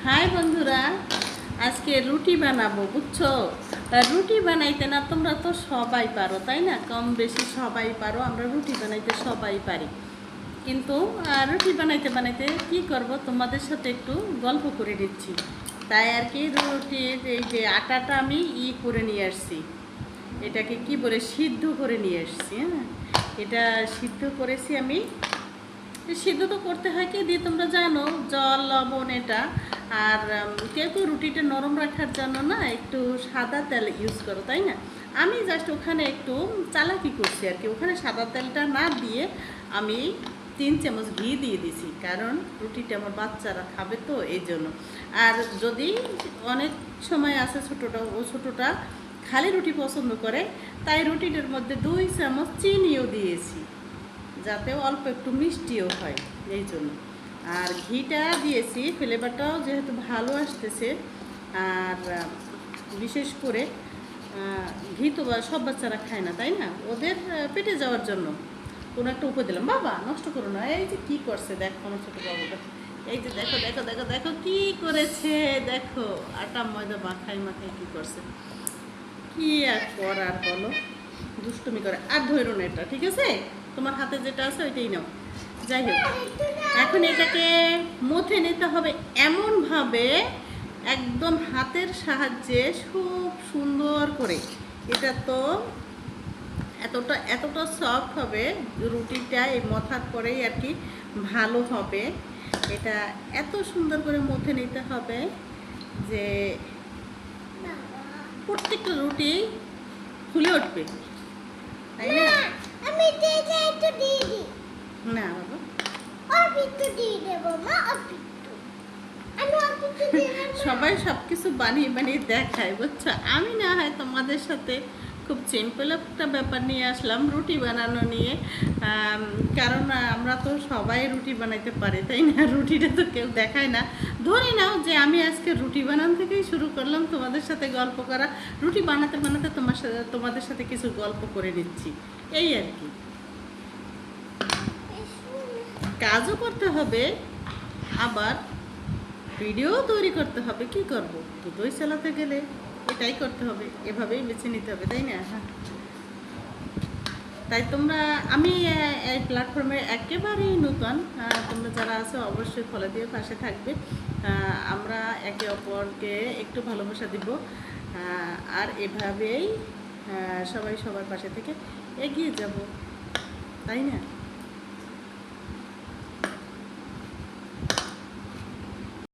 High বন্ধুরা, আজকে রুটি বানাবো বুঝছো। রুটি বানাইতে না তোমরা তো সবাই পারো তাই না, কম বেশি সবাই পারো, আমরা রুটি বানাইতে সবাই পারি। কিন্তু রুটি বানাইতে বানাইতে কি করব, তোমাদের সাথে একটু গল্প করে দিচ্ছি। তাই আর কি, রুটির এই যে আটাটা আমি করে নিয়ে আসছি, এটাকে কি বলে সিদ্ধ করে নিয়ে আসছি। হ্যাঁ, এটা সিদ্ধ করেছি আমি। সিদ্ধ তো করতে হয় কি দিয়ে তোমরা জানো, জল লবণ এটা। আর কেউ কেউ রুটিটা নরম রাখার জন্য না একটু সাদা তেল ইউজ করো তাই না। আমি জাস্ট ওখানে একটু চালাকি করছি আর কি, ওখানে সাদা তেলটা না দিয়ে আমি 3 চামচ ঘি দিয়ে দিছি, কারণ রুটিটা আমার বাচ্চারা খাবে তো এই জন্য। আর যদি অনেক সময় আছে ছোটোটা খালি রুটি পছন্দ করে, তাই রুটিটার মধ্যে 2 চামচ চিনিও দিয়েছি, যাতে অল্প একটু মিষ্টিও হয় এই জন্য। আর ঘিটা দিয়েছি, ফ্লেভারটাও যেহেতু ভালো আসতেছে। আর বিশেষ করে ঘি তো সব বাচ্চারা খায় না তাই না, ওদের পেটে যাওয়ার জন্য কোনো একটা উপায় দিলাম। বাবা নষ্ট করো না, এই যে কী করছে দেখো আমার ছোটো বাবুটা, এই যে দেখো দেখো দেখো দেখো কী করেছে, দেখো আটা ময়দা মাখাই কী করছে। কী আর করার বলো, দুষ্টুমি করে। আর ধরো না এটা, ঠিক আছে, তোমার হাতে যেটা আছে ওইটাই নাও। যাই হোক, এখন এটাকে মথে নিতে হবে এমনভাবে, একদম হাতের সাহায্যে খুব সুন্দর করে। এটা তো এতটা এতটা সফট হবে রুটিটা, এই মথার পরেই আর কি ভালো হবে। এটা এত সুন্দর করে মথে নিতে হবে যে প্রত্যেকটা রুটি ফুলে উঠবে, তাই না? আমি একটু দিয়ে দিই। না বাবা, একটু দিয়ে দেব মা, একটু আমি একটু দিয়ে দেব। সবাই সব কিছু বানিয়ে বানিয়ে দেখায় বুঝছো। আমি না হয় তোমাদের সাথে খুব সিম্পল একটা ব্যাপার নিয়ে আসলাম, রুটি বানানো নিয়ে। কারণ আমরা তো সবাই রুটি বানাইতে পারি তাই না, রুটিটা তো কেউ দেখায় না। ধরে নাও যে আমি আজকে রুটি বানানো থেকেই শুরু করলাম তোমাদের সাথে গল্প করা, রুটি বানাতে বানাতে তোমাদের সাথে কিছু গল্প করে নিচ্ছি, এই আর কি। কাজও করতে হবে, আবার ভিডিও তৈরি করতে হবে। কি করব, দুটোই চালাতে গেলে এটাই করতে হবে, এভাবেই বেছে নিতে হবে তাই না। হ্যাঁ, তাই আমি এই প্ল্যাটফর্মে একেবারেই নতুন, তোমরা যারা আছো অবশ্যই ফলো দিয়ে পাশে থাকবে। আমরা একে অপরকে একটু ভালোবাসা দিব, আর এভাবেই সবাই সবার পাশে থেকে এগিয়ে যাব, তাই না।